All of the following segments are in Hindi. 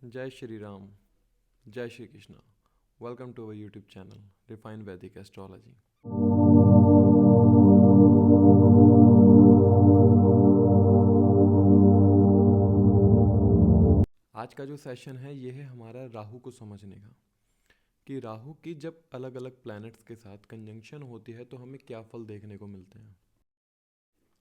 जय श्री राम, जय Shri Krishna. Welcome to our YouTube channel refined Vedic astrology. आज का जो सेशन है ये है हमारा राहु को समझने का, कि राहु की जब अलग अलग प्लैनेट्स के साथ कंजंक्शन होती है तो हमें क्या फल देखने को मिलते हैं।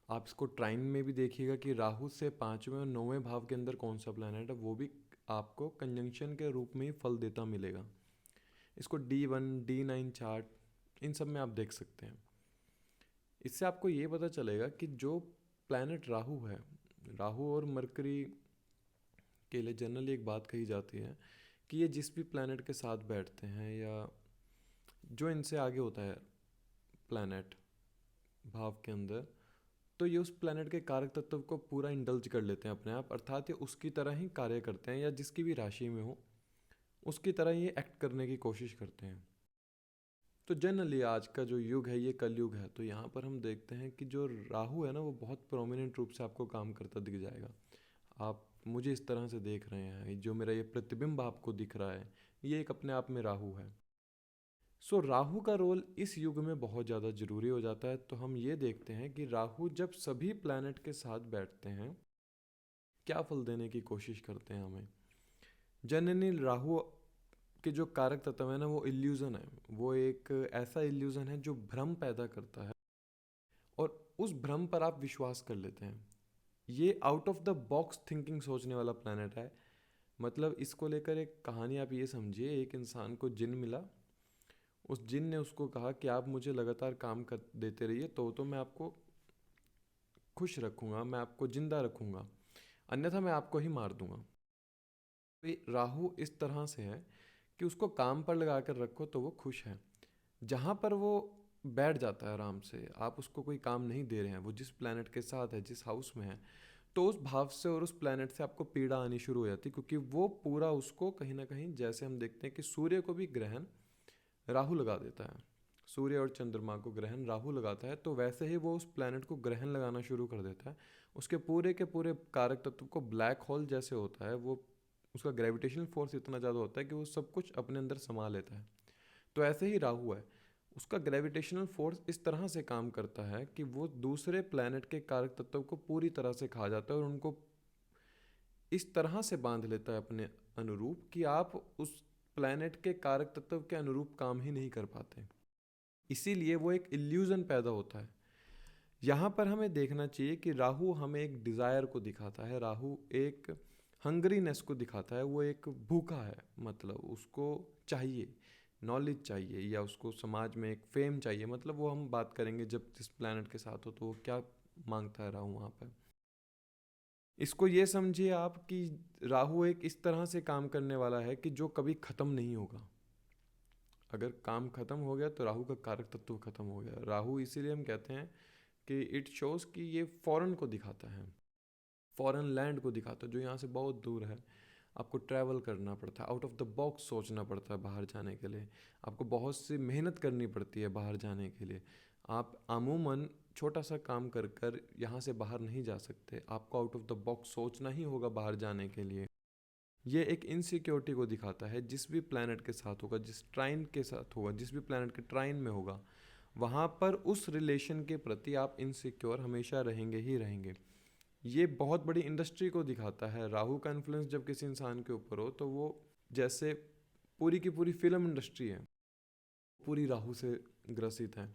आप इसको ट्राइन में भी देखिएगा कि राहु से 5वें और 9वें भाव के अंदर कौन सा प्लैनेट है, वो भी आपको कंजंक्शन के रूप में ही फल देता मिलेगा। इसको D1 D9 चार्ट इन सब में आप देख सकते हैं। इससे आपको ये पता चलेगा कि जो प्लैनेट राहु है, राहु और मरकरी के लिए जनरली एक बात कही जाती है कि ये जिस भी प्लैनेट के साथ बैठते हैं या जो इनसे आगे होता है प्लैनेट भाव के अंदर, तो ये उस प्लैनेट के कारक तत्व को पूरा इंडल्ज कर लेते हैं अपने आप, अर्थात ये उसकी तरह ही कार्य करते हैं या जिसकी भी राशि में हो उसकी तरह ये एक्ट करने की कोशिश करते हैं। तो जनरली आज का जो युग है ये कलयुग है, तो यहाँ पर हम देखते हैं कि जो राहु है ना वो बहुत प्रोमिनेंट रूप से आपको काम करता दिख जाएगा। आप मुझे इस तरह से देख रहे हैं, जो मेरा ये प्रतिबिंब आपको दिख रहा है ये एक अपने आप में राहु है। सो राहु का रोल इस युग में बहुत ज़्यादा ज़रूरी हो जाता है। तो हम ये देखते हैं कि राहु जब सभी प्लैनेट के साथ बैठते हैं क्या फल देने की कोशिश करते हैं हमें। जनरली राहु के जो कारक तत्व है ना वो इल्यूज़न है, वो एक ऐसा इल्यूज़न है जो भ्रम पैदा करता है और उस भ्रम पर आप विश्वास कर लेते हैं। ये out of the box thinking सोचने वाला प्लैनेट है। मतलब इसको लेकर एक कहानी आप ये समझिए, एक इंसान को जिन मिला, उस जिन ने उसको कहा कि आप मुझे लगातार काम कर देते रहिए तो मैं आपको खुश रखूंगा, मैं आपको जिंदा रखूंगा, अन्यथा मैं आपको ही मार दूंगा। तो राहु इस तरह से है कि उसको काम पर लगा कर रखो तो वो खुश है। जहाँ पर वो बैठ जाता है आराम से, आप उसको कोई काम नहीं दे रहे हैं, वो जिस प्लैनेट के साथ है, जिस हाउस में है, तो उस भाव से और उस प्लैनेट से आपको पीड़ा आनी शुरू हो जाती है, क्योंकि वो पूरा उसको कहीं ना कहीं, जैसे हम देखते हैं कि सूर्य को भी ग्रहण राहु लगा देता है, सूर्य और चंद्रमा को ग्रहण राहु लगाता है, तो वैसे ही वो उस प्लैनेट को ग्रहण लगाना शुरू कर देता है। उसके पूरे के पूरे कारक तत्व को ब्लैक होल जैसे होता है, वो उसका ग्रेविटेशनल फोर्स इतना ज़्यादा होता है कि वो सब कुछ अपने अंदर समा लेता है। तो ऐसे ही राहु है, उसका ग्रेविटेशनल फोर्स इस तरह से काम करता है कि वो दूसरे प्लैनेट के कारक तत्व को पूरी तरह से खा जाता है और उनको इस तरह से बांध लेता है अपने अनुरूप कि आप उस प्लैनेट के कारक तत्व के अनुरूप काम ही नहीं कर पाते। इसीलिए वो एक इल्यूजन पैदा होता है। यहाँ पर हमें देखना चाहिए कि राहु हमें एक डिज़ायर को दिखाता है, राहु एक हंग्रीनेस को दिखाता है, वो एक भूखा है, मतलब उसको चाहिए, नॉलेज चाहिए, या उसको समाज में एक फेम चाहिए। मतलब वो हम बात करेंगे जब जिस प्लैनेट के साथ हो तो वो क्या मांगता है राहु वहाँ पर। इसको ये समझिए आप कि राहु एक इस तरह से काम करने वाला है कि जो कभी ख़त्म नहीं होगा। अगर काम ख़त्म हो गया तो राहु का कारक तत्व ख़त्म हो गया। राहु इसीलिए हम कहते हैं कि इट शोज़ कि ये फॉरेन को दिखाता है, फॉरेन लैंड को दिखाता है जो यहाँ से बहुत दूर है। आपको ट्रैवल करना पड़ता है, आउट ऑफ द बॉक्स सोचना पड़ता है बाहर जाने के लिए, आपको बहुत सी मेहनत करनी पड़ती है बाहर जाने के लिए। आप अमूमन छोटा सा काम कर कर यहाँ से बाहर नहीं जा सकते, आपको आउट ऑफ द बॉक्स सोचना ही होगा बाहर जाने के लिए। ये एक इनसिक्योरिटी को दिखाता है। जिस भी प्लैनेट के साथ होगा, जिस ट्राइन के साथ होगा, जिस भी प्लैनेट के ट्राइन में होगा, वहाँ पर उस रिलेशन के प्रति आप इनसिक्योर हमेशा रहेंगे ही रहेंगे। ये बहुत बड़ी इंडस्ट्री को दिखाता है। राहु का इन्फ्लुएंस जब किसी इंसान के ऊपर हो तो वो जैसे पूरी की पूरी फिल्म इंडस्ट्री है, पूरी राहु से ग्रसित है।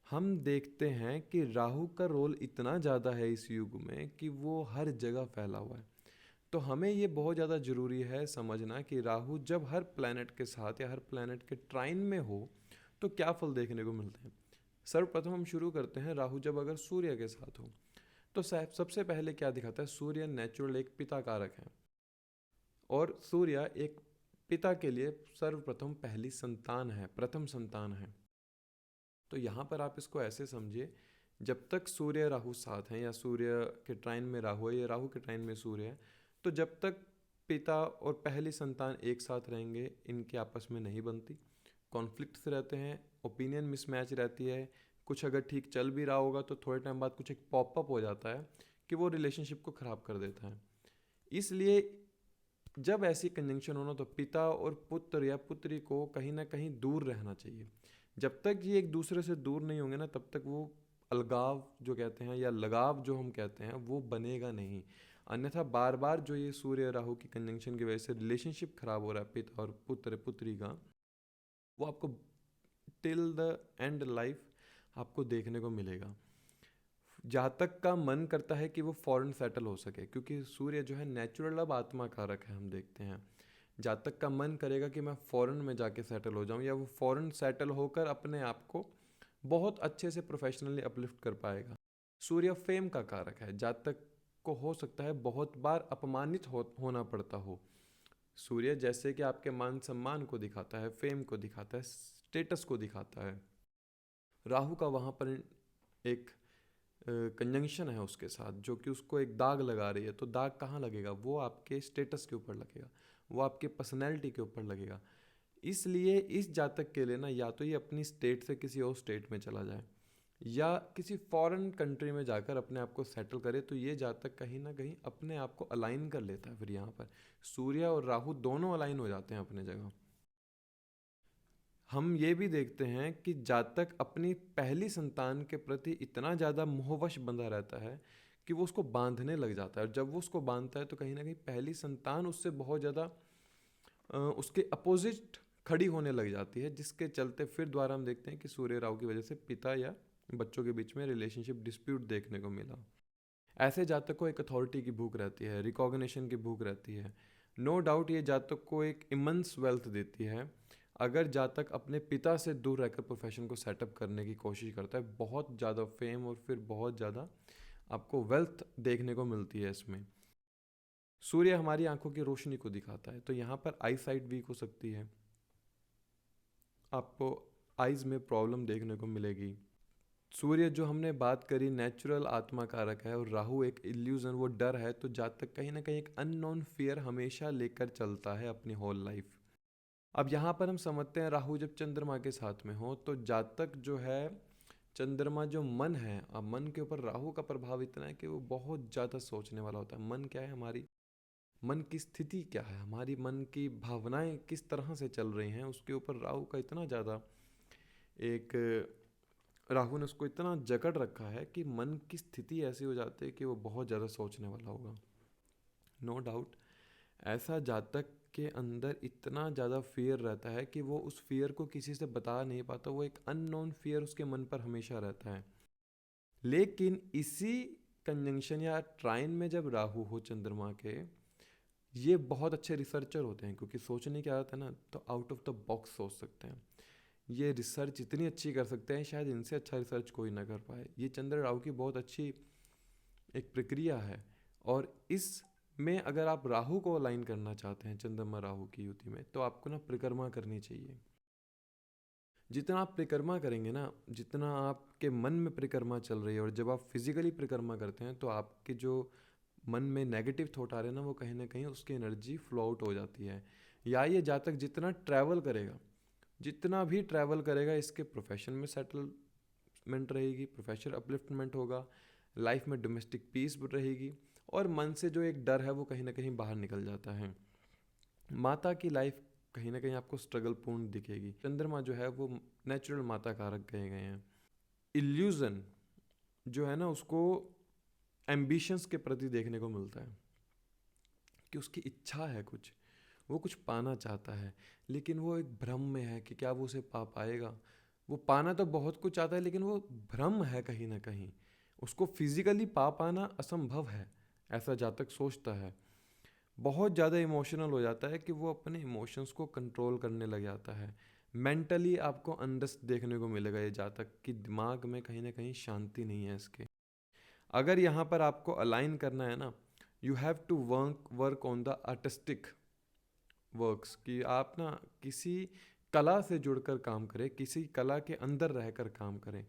हम देखते हैं कि राहु का रोल इतना ज़्यादा है इस युग में कि वो हर जगह फैला हुआ है। तो हमें ये बहुत ज़्यादा ज़रूरी है समझना कि राहु जब हर प्लैनेट के साथ या हर प्लैनेट के ट्राइन में हो तो क्या फल देखने को मिलते हैं। सर्वप्रथम हम शुरू करते हैं, राहु जब अगर सूर्य के साथ हो तो सबसे पहले क्या दिखाता है, सूर्य नेचुरल एक पिता कारक है और सूर्य एक पिता के लिए सर्वप्रथम पहली संतान है, प्रथम संतान है। तो यहाँ पर आप इसको ऐसे समझिए, जब तक सूर्य राहु साथ हैं या सूर्य के ट्राइन में राहु है या राहु के ट्राइन में सूर्य है, तो जब तक पिता और पहली संतान एक साथ रहेंगे इनकी आपस में नहीं बनती, कॉन्फ्लिक्ट्स रहते हैं, ओपिनियन मिसमैच रहती है। कुछ अगर ठीक चल भी रहा होगा तो थोड़े टाइम बाद कुछ एक पॉपअप हो जाता है कि वो रिलेशनशिप को ख़राब कर देता है। इसलिए जब ऐसी कंजंक्शन हो ना तो पिता और पुत्र या पुत्री को कहीं ना कहीं दूर रहना चाहिए। जब तक ये एक दूसरे से दूर नहीं होंगे ना तब तक वो अलगाव जो कहते हैं या लगाव जो हम कहते हैं वो बनेगा नहीं। अन्यथा बार बार जो ये सूर्य राहु की कंजंक्शन की वजह से रिलेशनशिप खराब हो रहा है पिता और पुत्र पुत्री का, वो आपको टिल द एंड लाइफ आपको देखने को मिलेगा। जातक का मन करता है कि वो फॉरेन सेटल हो सके, क्योंकि सूर्य जो है नेचुरल अब आत्मा कारक है, हम देखते हैं। जातक का मन करेगा कि मैं फॉरेन में जाके सेटल हो जाऊं, या वो फॉरेन सेटल होकर अपने आप को बहुत अच्छे से प्रोफेशनली अपलिफ्ट कर पाएगा। सूर्य फेम का कारक है। जातक को हो सकता है बहुत बार अपमानित होना पड़ता हो। सूर्य जैसे कि आपके मान सम्मान को दिखाता है, फेम को दिखाता है, स्टेटस को दिखाता है। राहु का वहाँ पर एक कंजंक्शन है उसके साथ जो कि उसको एक दाग लगा रही है। तो दाग कहाँ लगेगा? वो आपके स्टेटस के ऊपर लगेगा, वो आपके पर्सनैलिटी के ऊपर लगेगा। इसलिए इस जातक के लिए ना या तो ये अपनी स्टेट से किसी और स्टेट में चला जाए या किसी फॉरेन कंट्री में जाकर अपने आप को सेटल करे, तो ये जातक कहीं ना कहीं अपने आप को अलाइन कर लेता है। फिर यहाँ पर सूर्य और राहु दोनों अलाइन हो जाते हैं अपने जगह। हम ये भी देखते हैं कि जातक अपनी पहली संतान के प्रति इतना ज़्यादा मोहवश बंधा रहता है कि वो उसको बांधने लग जाता है, और जब वो उसको बांधता है तो कहीं ना कहीं पहली संतान उससे बहुत ज़्यादा उसके अपोजिट खड़ी होने लग जाती है, जिसके चलते फिर द्वारा हम देखते हैं कि सूर्य राहु की वजह से पिता या बच्चों के बीच में रिलेशनशिप डिस्प्यूट देखने को मिला। ऐसे जातक को एक अथॉरिटी की भूख रहती है, रिकॉग्निशन की भूख रहती है। नो डाउट ये जातक को एक इमंस वेल्थ देती है। अगर जातक अपने पिता से दूर रहकर प्रोफेशन को सेटअप करने की कोशिश करता है, बहुत ज़्यादा फेम और फिर बहुत ज़्यादा आपको वेल्थ देखने को मिलती है इसमें। सूर्य हमारी आंखों की रोशनी को दिखाता है, तो यहाँ पर आई साइट वीक हो सकती है, आपको आइज़ में प्रॉब्लम देखने को मिलेगी। सूर्य जो हमने बात करी नेचुरल आत्मा कारक है, और राहु एक इल्यूजन, वो डर है। तो जातक कहीं ना कहीं एक अननोन फियर हमेशा लेकर चलता है अपनी होल लाइफ। अब यहाँ पर हम समझते हैं राहु जब चंद्रमा के साथ में हो तो जातक जो है, चंद्रमा जो मन है, अब मन के ऊपर राहु का प्रभाव इतना है कि वो बहुत ज़्यादा सोचने वाला होता है। मन क्या है? हमारी मन की स्थिति क्या है, हमारी मन की भावनाएं किस तरह से चल रही हैं, उसके ऊपर राहु का इतना ज़्यादा एक, राहु ने उसको इतना जकड़ रखा है कि मन की स्थिति ऐसी हो जाती है कि वो बहुत ज़्यादा सोचने वाला होगा। नो डाउट ऐसा जातक के अंदर इतना ज़्यादा फियर रहता है कि वो उस फियर को किसी से बता नहीं पाता। वो एक अननोन फियर उसके मन पर हमेशा रहता है। लेकिन इसी कंजंक्शन या ट्राइन में जब राहु हो चंद्रमा के, ये बहुत अच्छे रिसर्चर होते हैं, क्योंकि सोचने की आदत है ना, तो आउट ऑफ द बॉक्स सोच सकते हैं। ये रिसर्च इतनी अच्छी कर सकते हैं, शायद इनसे अच्छा रिसर्च कोई ना कर पाए। ये चंद्र राहु की बहुत अच्छी एक प्रक्रिया है। और इस में अगर आप राहु को अलाइन करना चाहते हैं चंद्रमा राहु की युति में, तो आपको ना परिक्रमा करनी चाहिए। जितना आप परिक्रमा करेंगे ना, जितना आपके मन में परिक्रमा चल रही है, और जब आप फिजिकली परिक्रमा करते हैं तो आपके जो मन में नेगेटिव थॉट आ रहे हैं ना, वो कहीं ना कहीं उसकी एनर्जी फ्लो आउट हो जाती है। या ये जातक जितना ट्रैवल करेगा, जितना भी ट्रैवल करेगा, इसके प्रोफेशन में सेटलमेंट रहेगी, प्रोफेशनल अपलिफ्टमेंट होगा, लाइफ में डोमेस्टिक पीस रहेगी, और मन से जो एक डर है वो कहीं ना कहीं बाहर निकल जाता है। माता की लाइफ कहीं ना कहीं आपको स्ट्रगल पूर्ण दिखेगी। चंद्रमा जो है वो नेचुरल माता कारक कहे गए हैं। इल्यूजन जो है ना, उसको एम्बिशंस के प्रति देखने को मिलता है कि उसकी इच्छा है कुछ, वो कुछ पाना चाहता है, लेकिन वो एक भ्रम में है कि क्या वो उसे पा पाएगा। वो पाना तो बहुत कुछ चाहता है, लेकिन वो भ्रम है कहीं ना कहीं, उसको फिजिकली पा पाना असंभव है, ऐसा जातक सोचता है। बहुत ज़्यादा इमोशनल हो जाता है कि वो अपने इमोशंस को कंट्रोल करने लग जाता है। मेंटली आपको अनरेस्ट देखने को मिलेगा ये जातक कि दिमाग में कहीं ना कहीं शांति नहीं है इसके। अगर यहाँ पर आपको अलाइन करना है ना, you have to work on the artistic works, कि आप ना किसी कला से जुड़कर काम करें, किसी कला के अंदर रहकर काम करें।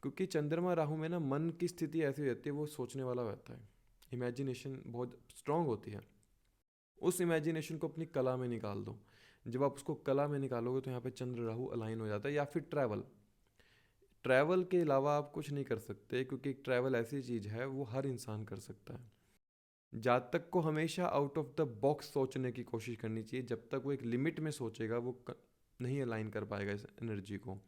क्योंकि चंद्रमा राहु में ना मन की स्थिति ऐसी रहती है, वो सोचने वाला रहता है, इमेजिनेशन बहुत स्ट्रांग होती है। उस इमेजिनेशन को अपनी कला में निकाल दो। जब आप उसको कला में निकालोगे तो यहाँ पे चंद्र राहु अलाइन हो जाता है। या फिर ट्रैवल, ट्रैवल के अलावा आप कुछ नहीं कर सकते, क्योंकि ट्रैवल ऐसी चीज़ है वो हर इंसान कर सकता है। जातक को हमेशा आउट ऑफ द बॉक्स सोचने की कोशिश करनी चाहिए। जब तक वो एक लिमिट में सोचेगा वो नहीं अलाइन कर पाएगा इस एनर्जी को।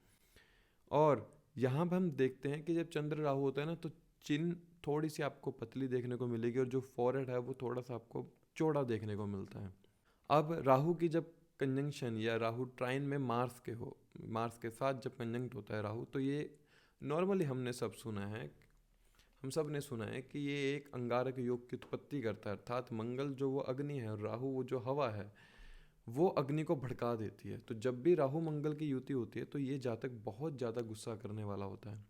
और यहाँ पर हम देखते हैं कि जब चंद्र राहु होता है ना, तो चिन्ह थोड़ी सी आपको पतली देखने को मिलेगी और जो फॉरहेड है वो थोड़ा सा आपको चौड़ा देखने को मिलता है। अब राहु की जब कंजंक्शन या राहु ट्राइन में मार्स के हो, मार्स के साथ जब कंजंक्ट होता है राहु, तो ये नॉर्मली हमने सब सुना है, हम सब ने सुना है कि ये एक अंगारक योग की उत्पत्ति करता है। अर्थात मंगल जो वो अग्नि है और राहु वो जो हवा है वो अग्नि को भड़का देती है। तो जब भी राहु मंगल की युति होती है तो ये जातक बहुत ज़्यादा गुस्सा करने वाला होता है।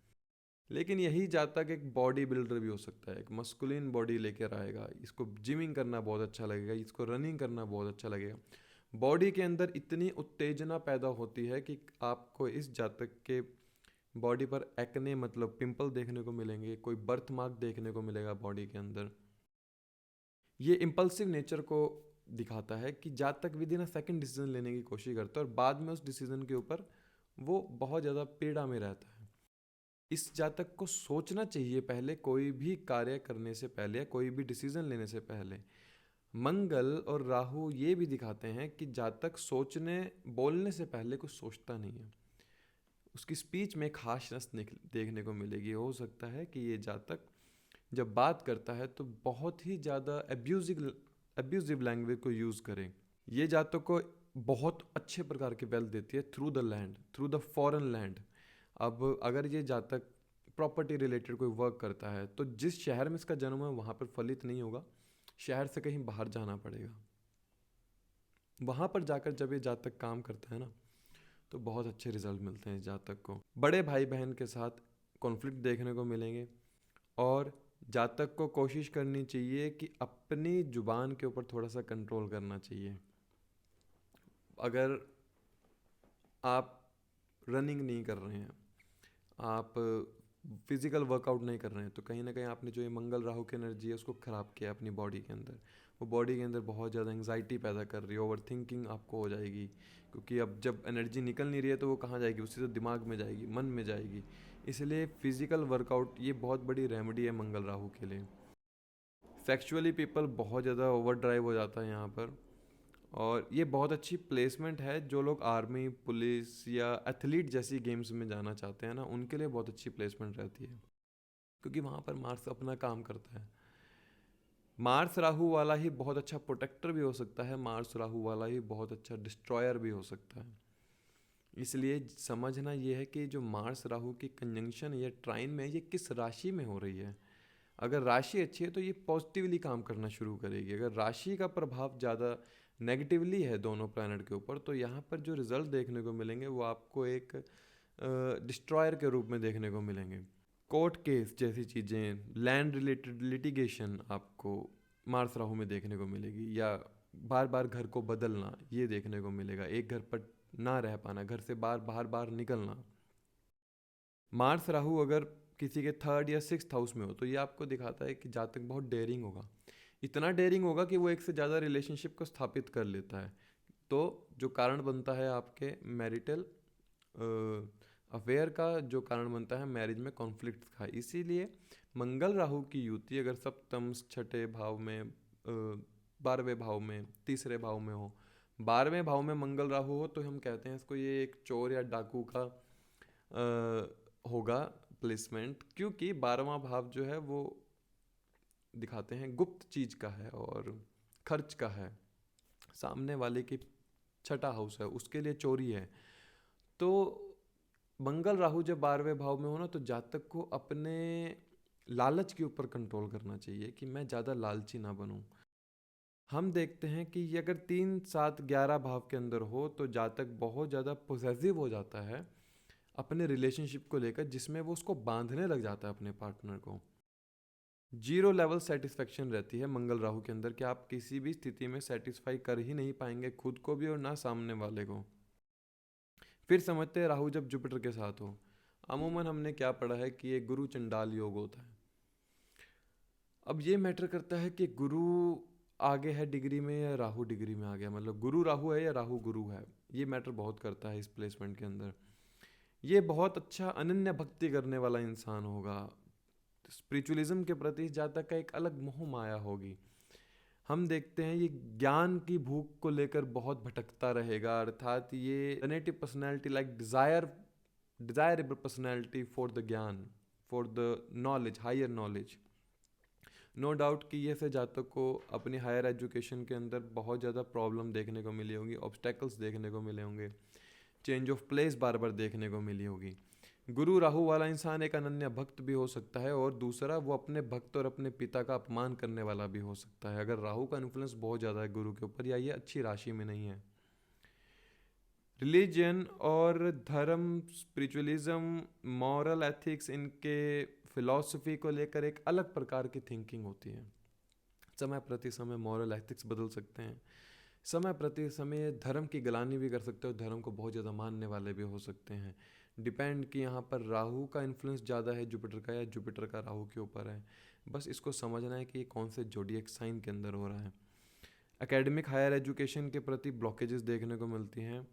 लेकिन यही जातक एक बॉडी बिल्डर भी हो सकता है, एक मस्कुलिन बॉडी लेकर आएगा, इसको जिमिंग करना बहुत अच्छा लगेगा, इसको रनिंग करना बहुत अच्छा लगेगा। बॉडी के अंदर इतनी उत्तेजना पैदा होती है कि आपको इस जातक के बॉडी पर एक्ने मतलब पिंपल देखने को मिलेंगे, कोई बर्थ मार्क देखने को मिलेगा बॉडी के अंदर। ये इम्पल्सिव नेचर को दिखाता है कि जातक with in a second decision लेने की कोशिश करता है और बाद में उस डिसीजन के ऊपर वो बहुत ज़्यादा पीड़ा में रहता है। इस जातक को सोचना चाहिए पहले, कोई भी कार्य करने से पहले, कोई भी डिसीजन लेने से पहले। मंगल और राहु ये भी दिखाते हैं कि जातक सोचने बोलने से पहले कुछ सोचता नहीं है। उसकी स्पीच में खासनेस देखने को मिलेगी। हो सकता है कि ये जातक जब बात करता है तो बहुत ही ज़्यादा एब्यूजिव लैंग्वेज को यूज़ करे। ये जातक को बहुत अच्छे प्रकार की वेल्थ देती है through the land, through the foreign land. अब अगर ये जातक प्रॉपर्टी रिलेटेड कोई वर्क करता है तो जिस शहर में इसका जन्म है वहाँ पर फलित नहीं होगा, शहर से कहीं बाहर जाना पड़ेगा। वहाँ पर जाकर जब ये जातक काम करता है ना, तो बहुत अच्छे रिजल्ट मिलते हैं इस जातक को। बड़े भाई बहन के साथ कॉन्फ्लिक्ट देखने को मिलेंगे और जातक को कोशिश करनी चाहिए कि अपनी जुबान के ऊपर थोड़ा सा कंट्रोल करना चाहिए। अगर आप रनिंग नहीं कर रहे हैं, आप फिजिकल वर्कआउट नहीं कर रहे हैं, तो कहीं ना कहीं आपने जो ये मंगल राहु की एनर्जी है उसको ख़राब किया अपनी बॉडी के अंदर। वो बॉडी के अंदर बहुत ज़्यादा एंग्जाइटी पैदा कर रही है, ओवर थिंकिंग आपको हो जाएगी, क्योंकि अब जब एनर्जी निकल नहीं रही है तो वो कहाँ जाएगी, उसी से दिमाग में जाएगी, मन में जाएगी। इसलिए फिजिकल वर्कआउट ये बहुत बड़ी रेमेडी है मंगल राहु के लिए। सेक्सुअली पीपल बहुत ज़्यादा ओवर ड्राइव हो जाता है यहाँ पर, और ये बहुत अच्छी प्लेसमेंट है जो लोग आर्मी, पुलिस या एथलीट जैसी गेम्स में जाना चाहते हैं ना, उनके लिए बहुत अच्छी प्लेसमेंट रहती है, क्योंकि वहाँ पर मार्स अपना काम करता है। मार्स राहु वाला ही बहुत अच्छा प्रोटेक्टर भी हो सकता है, मार्स राहु वाला ही बहुत अच्छा डिस्ट्रॉयर भी हो सकता है। इसलिए समझना ये है कि जो मार्स राहु की कंजंक्शन या ट्राइन में ये किस राशि में हो रही है। अगर राशि अच्छी है तो ये पॉजिटिवली काम करना शुरू करेगी। अगर राशि का प्रभाव ज़्यादा नेगेटिवली है दोनों प्लैनेट के ऊपर, तो यहाँ पर जो रिजल्ट देखने को मिलेंगे वो आपको एक डिस्ट्रॉयर के रूप में देखने को मिलेंगे। कोर्ट केस जैसी चीज़ें, लैंड रिलेटेड लिटिगेशन आपको मार्स राहु में देखने को मिलेगी, या बार बार घर को बदलना ये देखने को मिलेगा, एक घर पर ना रह पाना, घर से बार बार निकलना। मार्स राहु अगर किसी के थर्ड या सिक्स्थ हाउस में हो तो ये आपको दिखाता है कि जातक बहुत डेयरिंग होगा, इतना डेयरिंग होगा कि वो एक से ज़्यादा रिलेशनशिप को स्थापित कर लेता है। तो जो कारण बनता है आपके मैरिटल अफेयर का, जो कारण बनता है मैरिज में कॉन्फ्लिक्ट का। इसीलिए मंगल राहु की युति अगर सप्तम, छठे भाव में, 12वें भाव में, तीसरे भाव में हो, 12वें भाव में मंगल राहु हो, तो हम कहते हैं इसको ये एक चोर या डाकू का होगा प्लेसमेंट, क्योंकि 12वां भाव जो है वो दिखाते हैं गुप्त चीज का है और खर्च का है। सामने वाले की छठा हाउस है, उसके लिए चोरी है। तो मंगल राहु जब 12वें भाव में हो ना, तो जातक को अपने लालच के ऊपर कंट्रोल करना चाहिए कि मैं ज़्यादा लालची ना बनूं। हम देखते हैं कि ये अगर 3, 7, 11 भाव के अंदर हो तो जातक बहुत ज़्यादा पोसेसिव हो जाता है अपने रिलेशनशिप को लेकर, जिसमें वो उसको बांधने लग जाता है अपने पार्टनर को। जीरो लेवल सेटिस्फेक्शन रहती है मंगल राहु के अंदर कि आप किसी भी स्थिति में सेटिस्फाई कर ही नहीं पाएंगे खुद को भी और ना सामने वाले को। फिर समझते हैं राहु जब जुपिटर के साथ हो, अमूमन हमने क्या पढ़ा है कि ये गुरु चंडाल योग होता है। अब ये मैटर करता है कि गुरु आगे है डिग्री में या राहु डिग्री में आ गया, मतलब गुरु राहु है या राहु गुरु है, ये मैटर बहुत करता है इस प्लेसमेंट के अंदर। ये बहुत अच्छा अनन्य भक्ति करने वाला इंसान होगा, स्पिरिचुअलिज्म के प्रति जातक का एक अलग मोह माया होगी, हम देखते हैं ये ज्ञान की भूख को लेकर बहुत भटकता रहेगा, अर्थात ये negative personality like desirable personality for the ज्ञान, for the knowledge, higher knowledge. No doubt कि ये से जातक को अपनी हायर एजुकेशन के अंदर बहुत ज़्यादा प्रॉब्लम देखने को मिली होगी, ऑब्स्टेकल्स देखने को मिले होंगे, चेंज ऑफ प्लेस बार बार देखने को मिली होगी। गुरु राहु वाला इंसान एक अनन्य भक्त भी हो सकता है, और दूसरा वो अपने भक्त और अपने पिता का अपमान करने वाला भी हो सकता है, अगर राहु का इन्फ्लुएंस बहुत ज़्यादा है गुरु के ऊपर या ये अच्छी राशि में नहीं है। रिलीजन और धर्म, स्पिरिचुअलिज्म, मॉरल एथिक्स, इनके फिलॉसफी को लेकर एक अलग प्रकार की थिंकिंग होती है। समय प्रति समय मॉरल एथिक्स बदल सकते हैं, समय प्रति समय धर्म की गलानी भी कर सकते हो, धर्म को बहुत ज़्यादा मानने वाले भी हो सकते हैं। डिपेंड कि यहाँ पर राहु का इन्फ्लुएंस ज़्यादा है जुपिटर का या जुपिटर का राहु के ऊपर है। बस इसको समझना है कि ये कौन से जोडिएक साइन के अंदर हो रहा है। एकेडमिक हायर एजुकेशन के प्रति ब्लॉकेजेस देखने को मिलती हैं।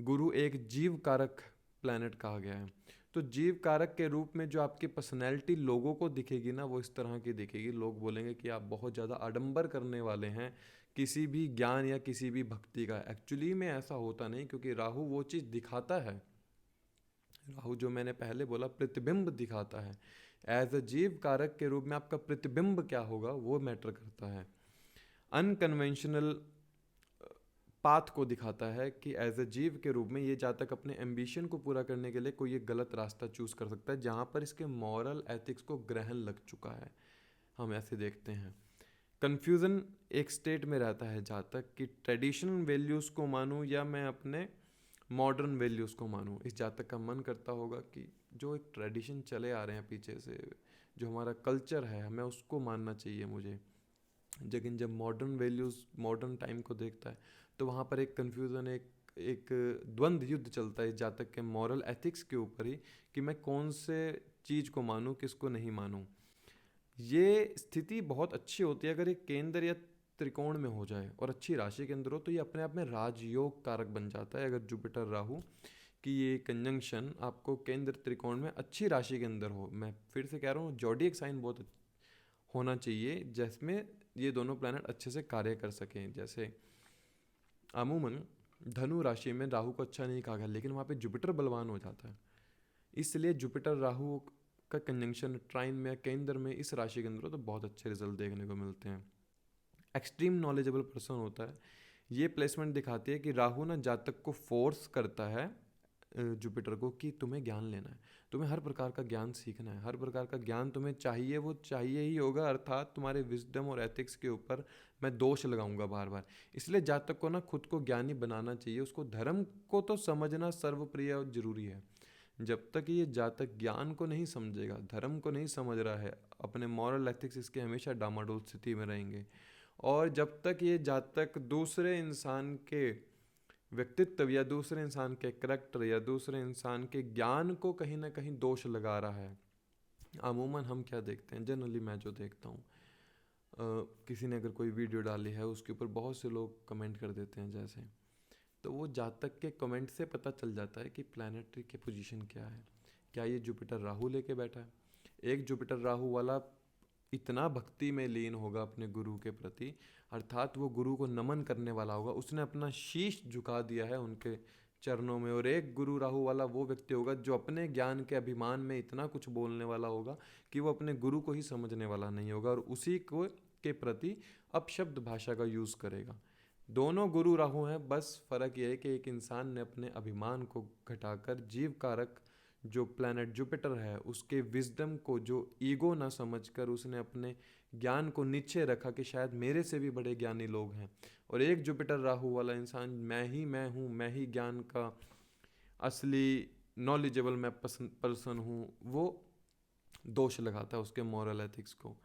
गुरु एक जीव कारक प्लैनेट कहा गया है, तो जीव कारक के रूप में जो आपकी पर्सनैलिटी लोगों को दिखेगी ना, वो इस तरह की दिखेगी। लोग बोलेंगे कि आप बहुत ज़्यादा आडंबर करने वाले हैं किसी भी ज्ञान या किसी भी भक्ति का। एक्चुअली में ऐसा होता नहीं, क्योंकि राहु वो चीज़ दिखाता है। राहु जो मैंने पहले बोला प्रतिबिंब दिखाता है। एज अ जीव कारक के रूप में आपका प्रतिबिंब क्या होगा वो मैटर करता है। अनकन्वेंशनल पाथ को दिखाता है कि एज अ जीव के रूप में ये जातक अपने एम्बिशन को पूरा करने के लिए कोई एक गलत रास्ता चूज कर सकता है, जहाँ पर इसके मॉरल एथिक्स को ग्रहण लग चुका है। हम ऐसे देखते हैं। कन्फ्यूज़न एक स्टेट में रहता है जातक कि ट्रेडिशनल वैल्यूज़ को मानूं या मैं अपने मॉडर्न वैल्यूज़ को मानूं। इस जातक का मन करता होगा कि जो एक ट्रेडिशन चले आ रहे हैं पीछे से, जो हमारा कल्चर है, हमें उसको मानना चाहिए मुझे। लेकिन जब मॉडर्न वैल्यूज़, मॉडर्न टाइम को देखता है, तो वहाँ पर एक कन्फ्यूज़न, एक द्वंद्व युद्ध चलता है इस जातक के मॉरल एथिक्स के ऊपर ही, कि मैं कौन से चीज़ को मानूं, किसको नहीं मानूं। ये स्थिति बहुत अच्छी होती है अगर ये केंद्र या त्रिकोण में हो जाए और अच्छी राशि के अंदर हो, तो ये अपने आप में राजयोग कारक बन जाता है। अगर जुपिटर राहु कि ये कंजंक्शन आपको केंद्र त्रिकोण में अच्छी राशि के अंदर हो, मैं फिर से कह रहा हूँ जोडिएक साइन बहुत होना चाहिए जिसमें ये दोनों प्लैनेट अच्छे से कार्य कर सकें। जैसे अमूमन धनु राशि में राहु को अच्छा नहीं कहा गया, लेकिन वहाँ पे जुपिटर बलवान हो जाता है, इसलिए जुपिटर राहु का कंजंक्शन ट्राइन में केंद्र में इस राशि के अंदर तो बहुत अच्छे रिजल्ट देखने को मिलते हैं। एक्सट्रीम नॉलेजेबल पर्सन होता है। ये प्लेसमेंट दिखाती है कि राहु ना जातक को फोर्स करता है जुपिटर को कि तुम्हें ज्ञान लेना है, तुम्हें हर प्रकार का ज्ञान सीखना है, हर प्रकार का ज्ञान तुम्हें चाहिए, वो चाहिए ही होगा, अर्थात तुम्हारे विजडम और एथिक्स के ऊपर मैं दोष लगाऊंगा बार बार। इसलिए जातक को ना खुद को ज्ञानी बनाना चाहिए, उसको धर्म को तो समझना सर्वप्रिय और जरूरी है। जब तक ये जातक ज्ञान को नहीं समझेगा, धर्म को नहीं समझ रहा है, अपने मॉरल एथिक्स इसके हमेशा डामाडोल स्थिति में रहेंगे। और जब तक ये जातक दूसरे इंसान के व्यक्तित्व या दूसरे इंसान के करैक्टर या दूसरे इंसान के ज्ञान को कहीं ना कहीं दोष लगा रहा है। अमूमन हम क्या देखते हैं, जनरली मैं जो देखता हूँ, किसी ने अगर कोई वीडियो डाली है उसके ऊपर बहुत से लोग कमेंट कर देते हैं जैसे, तो वो जातक के कमेंट से पता चल जाता है कि प्लानिटरी की पोजीशन क्या है। क्या ये जुपिटर राहु लेके बैठा है? एक जुपिटर राहु वाला इतना भक्ति में लीन होगा अपने गुरु के प्रति, अर्थात वो गुरु को नमन करने वाला होगा, उसने अपना शीश झुका दिया है उनके चरणों में। और एक गुरु राहु वाला वो व्यक्ति होगा जो अपने ज्ञान के अभिमान में इतना कुछ बोलने वाला होगा कि वो अपने गुरु को ही समझने वाला नहीं होगा और उसी को के प्रति अपशब्द भाषा का यूज़ करेगा। दोनों गुरु राहु हैं, बस फ़र्क यह है कि एक इंसान ने अपने अभिमान को घटाकर जीव कारक जो प्लैनेट जुपिटर है उसके विजडम को, जो ईगो ना समझकर उसने अपने ज्ञान को नीचे रखा कि शायद मेरे से भी बड़े ज्ञानी लोग हैं। और एक जुपिटर राहु वाला इंसान मैं हूँ, मैं ही ज्ञान का असली नॉलेजेबल मैं पर्सन हूँ, वो दोष लगाता है उसके मॉरल एथिक्स को।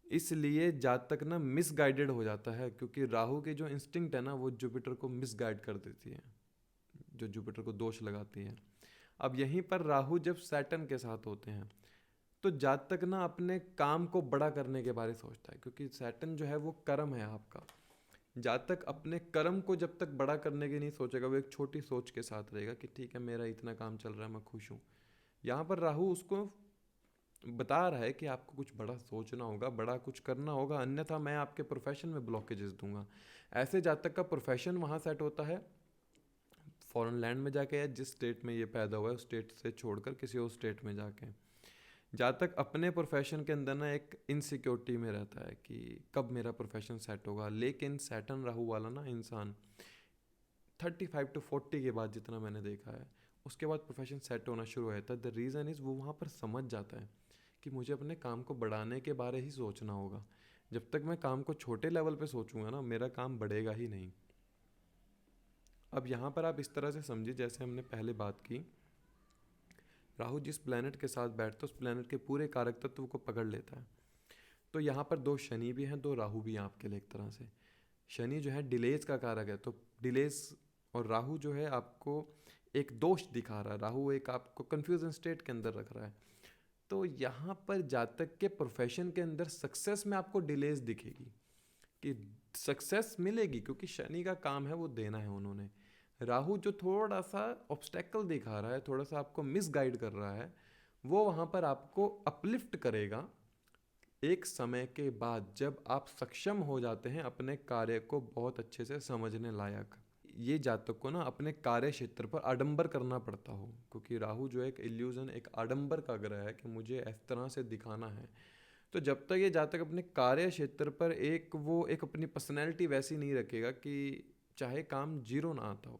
इसलिए जातक ना मिसगाइडेड हो जाता है, क्योंकि राहु की जो इंस्टिंक्ट है ना वो जुपिटर को मिसगाइड कर देती है, जो जुपिटर को दोष लगाती है। अब यहीं पर राहु जब सैटर्न के साथ होते हैं तो जातक ना अपने काम को बड़ा करने के बारे में सोचता है, क्योंकि सैटर्न जो है वो कर्म है आपका। जातक अपने कर्म को जब तक बड़ा करने की नहीं सोचेगा, वो एक छोटी सोच के साथ रहेगा कि ठीक है मेरा इतना काम चल रहा है, मैं खुश हूँ। यहाँ पर राहु उसको बता रहा है कि आपको कुछ बड़ा सोचना होगा, बड़ा कुछ करना होगा, अन्यथा मैं आपके प्रोफेशन में ब्लॉकेजेस दूंगा। ऐसे जातक का प्रोफेशन वहाँ सेट होता है फॉरेन लैंड में जाके, या जिस स्टेट में ये पैदा हुआ है उस स्टेट से छोड़कर किसी और स्टेट में जाके। जातक अपने प्रोफेशन के अंदर ना एक इनसिक्योरिटी में रहता है कि कब मेरा प्रोफेशन सेट होगा। लेकिन सैटर्न राहु वाला ना इंसान 35 to 40 के बाद, जितना मैंने देखा है, उसके बाद प्रोफेशन सेट होना शुरू हो जाता है। द रीज़न इज़ वो वहाँ पर समझ जाता है कि मुझे अपने काम को बढ़ाने के बारे ही सोचना होगा। जब तक मैं काम को छोटे लेवल पे सोचूंगा ना, मेरा काम बढ़ेगा ही नहीं। अब यहाँ पर आप इस तरह से समझिए, जैसे हमने पहले बात की, राहु जिस प्लैनेट के साथ बैठता है उस प्लैनेट के पूरे कारक तत्व को पकड़ लेता है। तो यहाँ पर 2 शनि भी हैं, 2 राहु भी हैं आपके लिए एक तरह से। शनि जो है डिलेज का कारक है, तो डिलेज, और राहु जो है आपको एक दोष दिखा रहा है। राहु एक आपको कंफ्यूजन स्टेट के अंदर रख रहा है। तो यहाँ पर जातक के प्रोफेशन के अंदर सक्सेस में आपको डिलेज दिखेगी, कि सक्सेस मिलेगी क्योंकि शनि का काम है वो देना है उन्होंने। राहु जो थोड़ा सा ऑब्स्टेकल दिखा रहा है, थोड़ा सा आपको मिसगाइड कर रहा है, वो वहाँ पर आपको अपलिफ्ट करेगा एक समय के बाद, जब आप सक्षम हो जाते हैं अपने कार्य को बहुत अच्छे से समझने लायक। ये जातक को ना अपने कार्य क्षेत्र पर आडंबर करना पड़ता हो, क्योंकि राहु जो है एक इल्यूजन, एक आडंबर का ग्रह है कि मुझे इस तरह से दिखाना है। तो जब तक ये जातक अपने कार्य क्षेत्र पर एक अपनी पर्सनैलिटी वैसी नहीं रखेगा कि चाहे काम जीरो ना आता हो,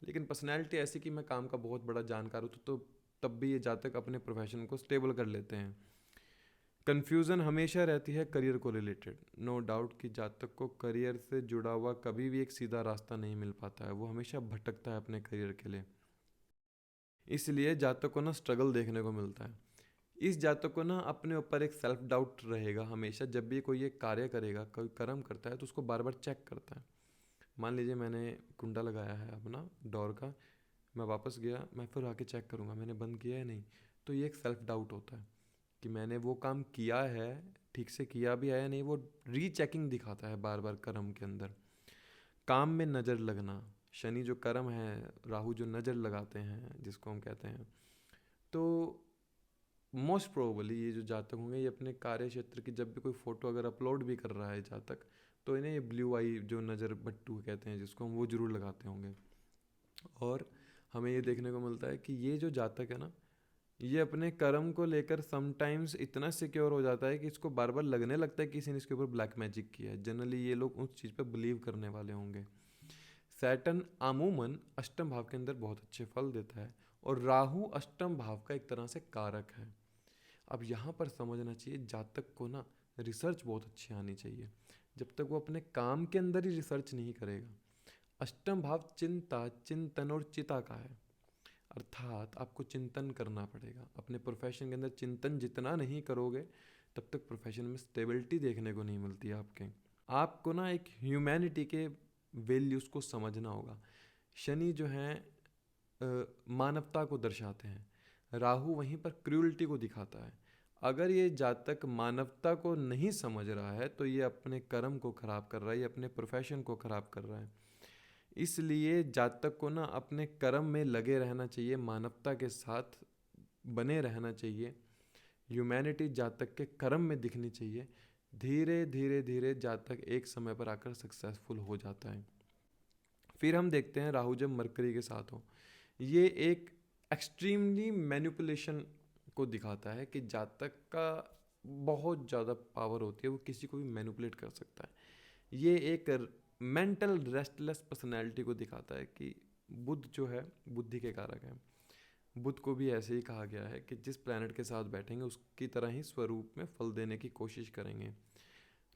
लेकिन पर्सनैलिटी ऐसी कि मैं काम का बहुत बड़ा जानकार हूँ, तो तब भी ये जातक अपने प्रोफेशन को स्टेबल कर लेते हैं। कन्फ्यूज़न हमेशा रहती है करियर को रिलेटेड। नो डाउट कि जातक को करियर से जुड़ा हुआ कभी भी एक सीधा रास्ता नहीं मिल पाता है, वो हमेशा भटकता है अपने करियर के लिए। इसलिए जातक को ना स्ट्रगल देखने को मिलता है। इस जातक को ना अपने ऊपर एक सेल्फ डाउट रहेगा हमेशा। जब भी कोई एक कार्य करेगा, कोई कर्म करता है, तो उसको बार बार चेक करता है। मान लीजिए मैंने कुंडा लगाया है अपना डोर का, मैं वापस गया, मैं फिर आके चेक करूँगा मैंने बंद किया है नहीं। तो ये एक सेल्फ डाउट होता है कि मैंने वो काम किया है, ठीक से किया भी है या नहीं। वो रीचेकिंग दिखाता है बार बार कर्म के अंदर। काम में नज़र लगना, शनि जो कर्म है, राहु जो नज़र लगाते हैं जिसको हम कहते हैं, तो मोस्ट प्रोबेबली ये जो जातक होंगे ये अपने कार्य क्षेत्र की जब भी कोई फ़ोटो अगर अपलोड भी कर रहा है जातक, तो इन्हें ये ब्लू आई जो नज़र बट्टू कहते हैं जिसको हम, वो ज़रूर लगाते होंगे। और हमें ये देखने को मिलता है कि ये जो जातक है ना, ये अपने कर्म को लेकर समटाइम्स इतना सिक्योर हो जाता है कि इसको बार बार लगने लगता है कि किसी ने इसके ऊपर ब्लैक मैजिक किया है। जनरली ये लोग उस चीज़ पर बिलीव करने वाले होंगे। सैटर्न अमूमन अष्टम भाव के अंदर बहुत अच्छे फल देता है, और राहु अष्टम भाव का एक तरह से कारक है। अब यहाँ पर समझना चाहिए जातक को ना रिसर्च बहुत अच्छी आनी चाहिए। जब तक वो अपने काम के अंदर ही रिसर्च नहीं करेगा, अष्टम भाव चिंता, चिंतन और चिता का है, अर्थात आपको चिंतन करना पड़ेगा अपने प्रोफेशन के अंदर। चिंतन जितना नहीं करोगे तब तक प्रोफेशन में स्टेबिलिटी देखने को नहीं मिलती आपके। आपको ना एक ह्यूमैनिटी के वैल्यूज़ को समझना होगा। शनि जो है मानवता को दर्शाते हैं, राहु वहीं पर क्रूअल्टी को दिखाता है। अगर ये जातक मानवता को नहीं समझ रहा है तो ये अपने कर्म को ख़राब कर रहा है, ये अपने प्रोफेशन को ख़राब कर रहा है। इसलिए जातक को ना अपने कर्म में लगे रहना चाहिए, मानवता के साथ बने रहना चाहिए। ह्यूमैनिटी जातक के कर्म में दिखनी चाहिए। धीरे धीरे धीरे जातक एक समय पर आकर सक्सेसफुल हो जाता है। फिर हम देखते हैं राहु जब मरकरी के साथ हो, ये एक एक्सट्रीमली मैनिपुलेशन को दिखाता है कि जातक का बहुत ज़्यादा पावर होती है, वो किसी को भी मैनिपुलेट कर सकता है। ये एक मेंटल रेस्टलेस पर्सनैलिटी को दिखाता है कि बुध जो है बुद्धि के कारक है। बुध को भी ऐसे ही कहा गया है कि जिस प्लैनेट के साथ बैठेंगे उसकी तरह ही स्वरूप में फल देने की कोशिश करेंगे।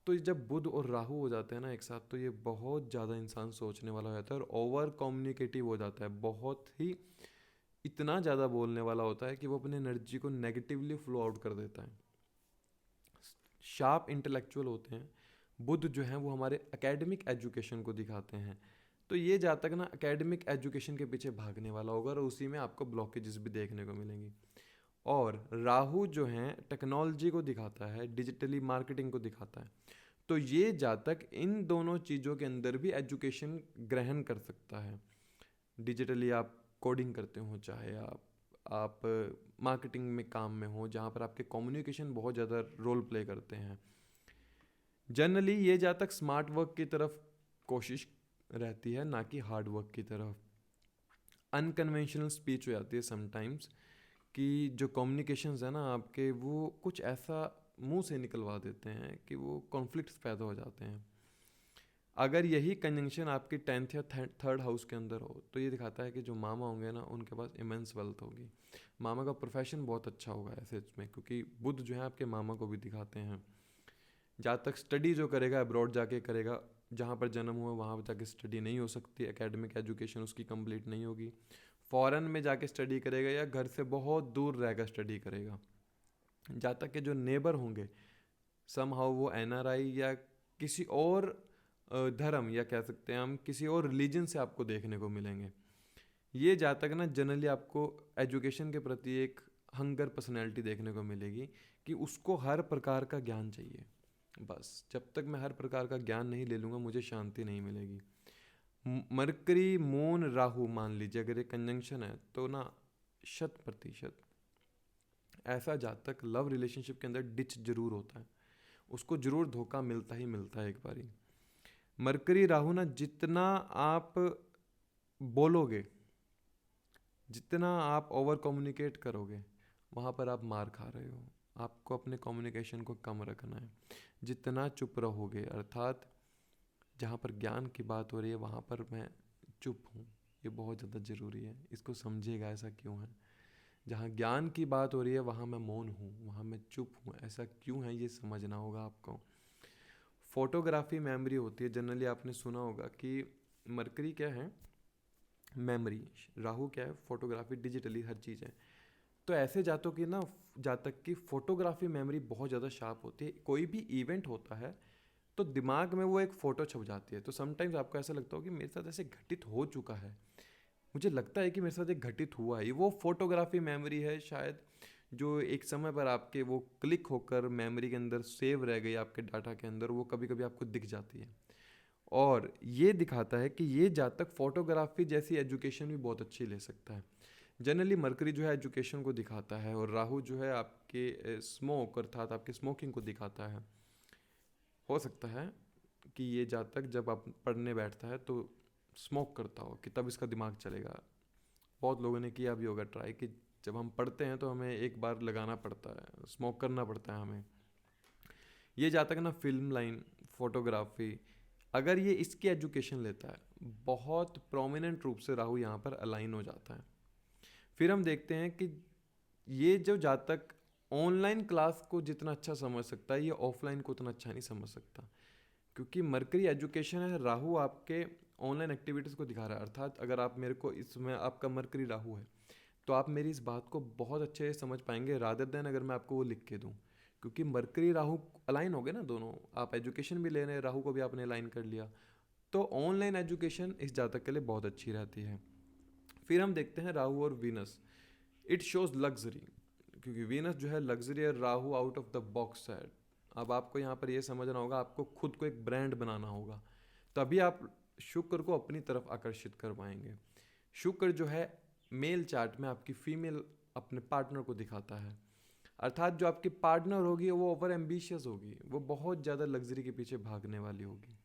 तो जब बुध और राहु हो जाते हैं ना एक साथ, तो ये बहुत ज़्यादा इंसान सोचने वाला हो जाता है और ओवर कम्युनिकेटिव हो जाता है। बहुत ही इतना ज़्यादा बोलने वाला होता है कि वो अपने एनर्जी को नेगेटिवली फ्लो आउट कर देता है। शार्प इंटेलेक्चुअल होते हैं। बुध जो है वो हमारे एकेडमिक एजुकेशन को दिखाते हैं। तो ये जातक ना एकेडमिक एजुकेशन के पीछे भागने वाला होगा और उसी में आपको ब्लॉकेजेस भी देखने को मिलेंगी। और राहु जो है टेक्नोलॉजी को दिखाता है, डिजिटली मार्केटिंग को दिखाता है। तो ये जातक इन दोनों चीज़ों के अंदर भी एजुकेशन ग्रहण कर सकता है। डिजिटली आप कोडिंग करते हो, चाहे आप आप मार्केटिंग में काम में हो, जहाँ पर आपके कम्युनिकेशन बहुत ज़्यादा रोल प्ले करते हैं। जनरली ये जातक स्मार्ट वर्क की तरफ कोशिश रहती है, ना कि हार्ड वर्क की तरफ। अनकन्वेंशनल स्पीच हो जाती है समटाइम्स, कि जो कम्युनिकेशंस है ना आपके, वो कुछ ऐसा मुंह से निकलवा देते हैं कि वो कॉन्फ्लिक्ट्स पैदा हो जाते हैं। अगर यही कंजंक्शन आपकी 10th या 3rd हाउस के अंदर हो, तो ये दिखाता है कि जो मामा होंगे ना, उनके पास इमेंस वेल्थ होगी। मामा का प्रोफेशन बहुत अच्छा होगा ऐसे में, क्योंकि बुध जो है आपके मामा को भी दिखाते हैं। जहाँ तक स्टडी जो करेगा अब्रॉड जाके करेगा, जहाँ पर जन्म हुआ वहाँ पर जाके स्टडी नहीं हो सकती, एकेडमिक एजुकेशन उसकी कंप्लीट नहीं होगी। फॉरेन में जाके स्टडी करेगा या घर से बहुत दूर रहकर स्टडी करेगा। जहाँ तक के जो नेबर होंगे, सम हाउ वो एनआरआई या किसी और धर्म, या कह सकते हैं हम किसी और रिलीजन से आपको देखने को मिलेंगे। ये जातक ना जनरली आपको एजुकेशन के प्रति एक हंगर पर्सनैलिटी देखने को मिलेगी, कि उसको हर प्रकार का ज्ञान चाहिए। बस जब तक मैं हर प्रकार का ज्ञान नहीं ले लूँगा, मुझे शांति नहीं मिलेगी। मरकरी मून राहु मान लीजिए अगर ये कंजंक्शन है, तो ना 100% ऐसा जातक लव रिलेशनशिप के अंदर डिच जरूर होता है, उसको जरूर धोखा मिलता ही मिलता है एक बारी। मरकरी राहु ना, जितना आप बोलोगे, जितना आप ओवर कम्युनिकेट करोगे, वहाँ पर आप मार खा रहे हो। आपको अपने कम्युनिकेशन को कम रखना है। जितना चुप रहोगे, अर्थात जहाँ पर ज्ञान की बात हो रही है वहाँ पर मैं चुप हूँ, ये बहुत ज़्यादा ज़रूरी है, इसको समझिएगा ऐसा क्यों है। जहाँ ज्ञान की बात हो रही है वहाँ मैं मौन हूँ, वहाँ मैं चुप हूँ, ऐसा क्यों है ये समझना होगा आपको। फोटोग्राफी मेमोरी होती है, जनरली आपने सुना होगा कि मरकरी क्या है, मेमोरी, राहु क्या है, फोटोग्राफी, डिजिटली हर चीज़ है। तो ऐसे जातों की ना, जातक की फोटोग्राफी मेमोरी बहुत ज़्यादा शार्प होती है। कोई भी इवेंट होता है तो दिमाग में वो एक फ़ोटो छप जाती है। तो समटाइम्स आपको ऐसा लगता हो कि मेरे साथ ऐसे घटित हो चुका है, मुझे लगता है कि मेरे साथ एक घटित हुआ है, वो फोटोग्राफी मेमोरी है शायद, जो एक समय पर आपके वो क्लिक होकर मेमोरी के अंदर सेव रह गई आपके डाटा के अंदर, वो कभी कभी आपको दिख जाती है। और ये दिखाता है कि ये जातक फोटोग्राफी जैसी एजुकेशन भी बहुत अच्छी ले सकता है। जनरली मरकरी जो है एजुकेशन को दिखाता है, और राहु जो है आपके स्मोक अर्थात आपके स्मोकिंग को दिखाता है। हो सकता है कि ये जातक जब आप पढ़ने बैठता है तो स्मोक करता हो, कि तब इसका दिमाग चलेगा। बहुत लोगों ने किया भी होगा ट्राई, कि जब हम पढ़ते हैं तो हमें एक बार लगाना पड़ता है, स्मोक करना पड़ता है हमें। ये जातक ना फिल्म लाइन, फोटोग्राफी, अगर ये इसकी एजुकेशन लेता है, बहुत प्रोमिनेंट रूप से राहु यहाँ पर अलाइन हो जाता है। फिर हम देखते हैं कि ये जो जातक ऑनलाइन क्लास को जितना अच्छा समझ सकता है, ये ऑफलाइन को उतना अच्छा नहीं समझ सकता, क्योंकि मरकरी एजुकेशन है, राहु आपके ऑनलाइन एक्टिविटीज़ को दिखा रहा है। अर्थात अगर आप मेरे को, इसमें आपका मरकरी राहु है, तो आप मेरी इस बात को बहुत अच्छे से समझ पाएंगे रादर देन अगर मैं आपको वो लिख के दूँ। क्योंकि मरकरी राहु अलाइन हो गए ना दोनों, आप एजुकेशन भी ले रहे हैं, राहु को भी आपने अलाइन कर लिया, तो ऑनलाइन एजुकेशन इस जातक के लिए बहुत अच्छी रहती है। फिर हम देखते हैं राहु और वीनस, इट शोज लग्जरी, क्योंकि वीनस जो है लग्जरी और Rahu out of the box है। अब आपको यहाँ पर ये समझना होगा, आपको खुद को एक ब्रांड बनाना होगा, तभी आप शुक्र को अपनी तरफ आकर्षित कर पाएंगे। शुक्र जो है मेल चार्ट में आपकी फीमेल अपने पार्टनर को दिखाता है, अर्थात जो आपकी पार्टनर होगी वो ओवर एम्बिशियस होगी, वो बहुत ज़्यादा लग्जरी के पीछे भागने वाली होगी।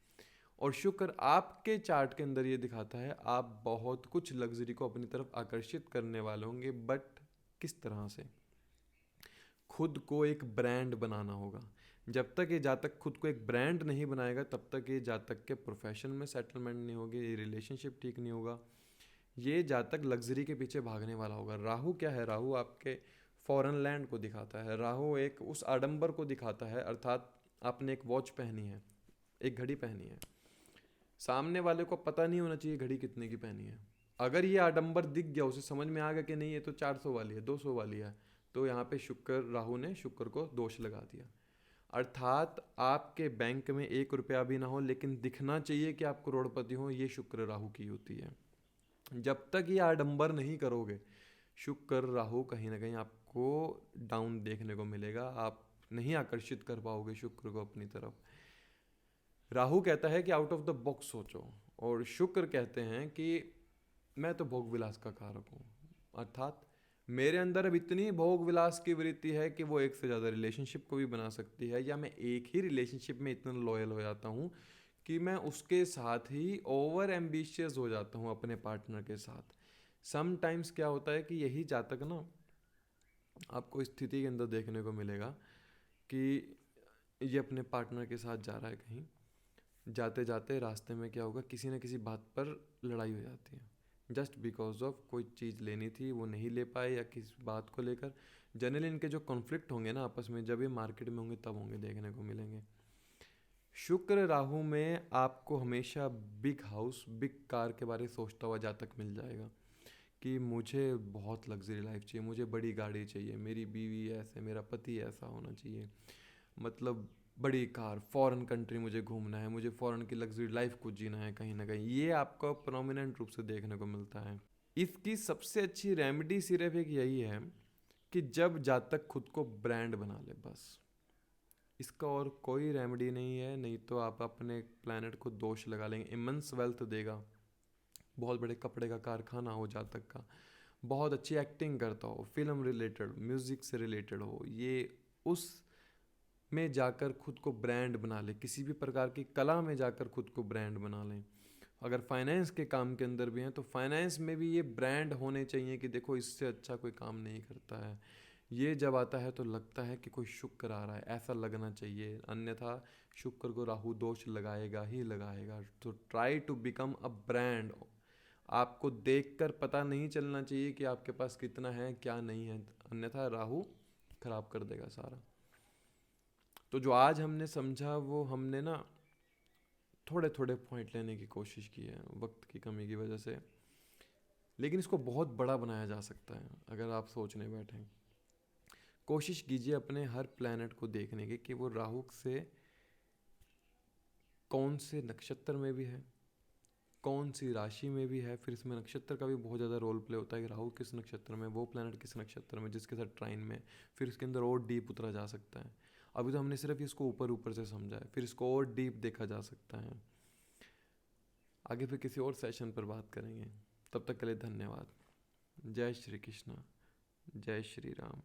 और शुक्र आपके चार्ट के अंदर ये दिखाता है आप बहुत कुछ लग्जरी को अपनी तरफ आकर्षित करने वाले होंगे, बट किस तरह से, खुद को एक ब्रांड बनाना होगा। जब तक ये जातक खुद को एक ब्रांड नहीं बनाएगा, तब तक ये जातक के प्रोफेशन में सेटलमेंट नहीं होगी, ये रिलेशनशिप ठीक नहीं होगा, ये जातक लग्जरी के पीछे भागने वाला होगा। राहु क्या है, राहु आपके फॉरेन लैंड को दिखाता है, राहु एक उस आडंबर को दिखाता है, अर्थात आपने एक वॉच पहनी है, एक घड़ी पहनी है, सामने वाले को पता नहीं होना चाहिए घड़ी कितने की पहनी है। अगर ये आडंबर दिख गया, उसे समझ में आ गया कि नहीं ये तो 400 वाली है, 200 वाली है, तो यहाँ पे शुक्र, राहु ने शुक्र को दोष लगा दिया। अर्थात आपके बैंक में 1 रुपया भी ना हो, लेकिन दिखना चाहिए कि आप करोड़पति हो, ये शुक्र राहु की होती है। जब तक ये आडंबर नहीं करोगे, शुक्र राहु कहीं ना कहीं आपको डाउन देखने को मिलेगा, आप नहीं आकर्षित कर पाओगे शुक्र को अपनी तरफ। राहु कहता है कि आउट ऑफ द बॉक्स सोचो, और शुक्र कहते हैं कि मैं तो भोग विलास का कारक हूँ, अर्थात मेरे अंदर अब इतनी भोग विलास की वृत्ति है कि वो एक से ज़्यादा रिलेशनशिप को भी बना सकती है, या मैं एक ही रिलेशनशिप में इतना लॉयल हो जाता हूँ कि मैं उसके साथ ही ओवर एम्बिशियस हो जाता हूँ अपने पार्टनर के साथ। समटाइम्स क्या होता है कि यही जातक ना आपको स्थिति के अंदर देखने को मिलेगा कि ये अपने पार्टनर के साथ जा रहा है कहीं, जाते जाते रास्ते में क्या होगा, किसी न किसी बात पर लड़ाई हो जाती है, जस्ट बिकॉज ऑफ कोई चीज़ लेनी थी वो नहीं ले पाए, या किस बात को लेकर। जनरली इनके जो कॉन्फ्लिक्ट होंगे ना आपस में, जब ये मार्केट में होंगे तब होंगे, देखने को मिलेंगे। शुक्र राहु में आपको हमेशा बिग हाउस बिग कार के बारे में सोचता हुआ जातक मिल जाएगा कि मुझे बहुत लग्जरी लाइफ चाहिए, मुझे बड़ी गाड़ी चाहिए, मेरी बीवी ऐसे, मेरा पति ऐसा होना चाहिए, मतलब बड़ी कार, फॉरेन कंट्री मुझे घूमना है, मुझे फॉरेन की लग्जरी लाइफ को जीना है कहीं ना कहीं। ये आपको प्रोमिनेंट रूप से देखने को मिलता है। इसकी सबसे अच्छी रेमेडी सिर्फ एक यही है कि जब जातक खुद को ब्रांड बना ले, बस। इसका और कोई रेमेडी नहीं है, नहीं तो आप अपने प्लैनेट को दोष लगा लेंगे। इमेंस वेल्थ देगा, बहुत बड़े कपड़े का कारखाना हो जातक का, बहुत अच्छी एक्टिंग करता हो, फिल्म रिलेटेड, म्यूज़िक से रिलेटेड हो, ये उस में जाकर खुद को ब्रांड बना ले, किसी भी प्रकार की कला में जाकर खुद को ब्रांड बना लें। अगर फाइनेंस के काम के अंदर भी हैं तो फाइनेंस में भी ये ब्रांड होने चाहिए कि देखो इससे अच्छा कोई काम नहीं करता है। ये जब आता है तो लगता है कि कोई शुक्र आ रहा है, ऐसा लगना चाहिए, अन्यथा शुक्र को राहु दोष लगाएगा ही लगाएगा। तो try to become a brand. आपको देखकर पता नहीं चलना चाहिए कि आपके पास कितना है क्या नहीं है, अन्यथा राहु खराब कर देगा सारा। तो जो आज हमने समझा वो हमने ना थोड़े थोड़े पॉइंट लेने की कोशिश की है वक्त की कमी की वजह से, लेकिन इसको बहुत बड़ा बनाया जा सकता है अगर आप सोचने बैठें। कोशिश कीजिए अपने हर प्लैनेट को देखने की कि वो राहु से कौन से नक्षत्र में भी है, कौन सी राशि में भी है। फिर इसमें नक्षत्र का भी बहुत ज़्यादा रोल प्ले होता है कि राहु किस नक्षत्र में, वो प्लैनेट किस नक्षत्र में जिसके साथ ट्राइन में। फिर इसके अंदर और डीप उतरा जा सकता है। अभी तो हमने सिर्फ इसको ऊपर ऊपर से समझा है, फिर इसको और डीप देखा जा सकता है। आगे फिर किसी और सेशन पर बात करेंगे। तब तक के लिए धन्यवाद। जय श्री कृष्णा, जय श्री राम।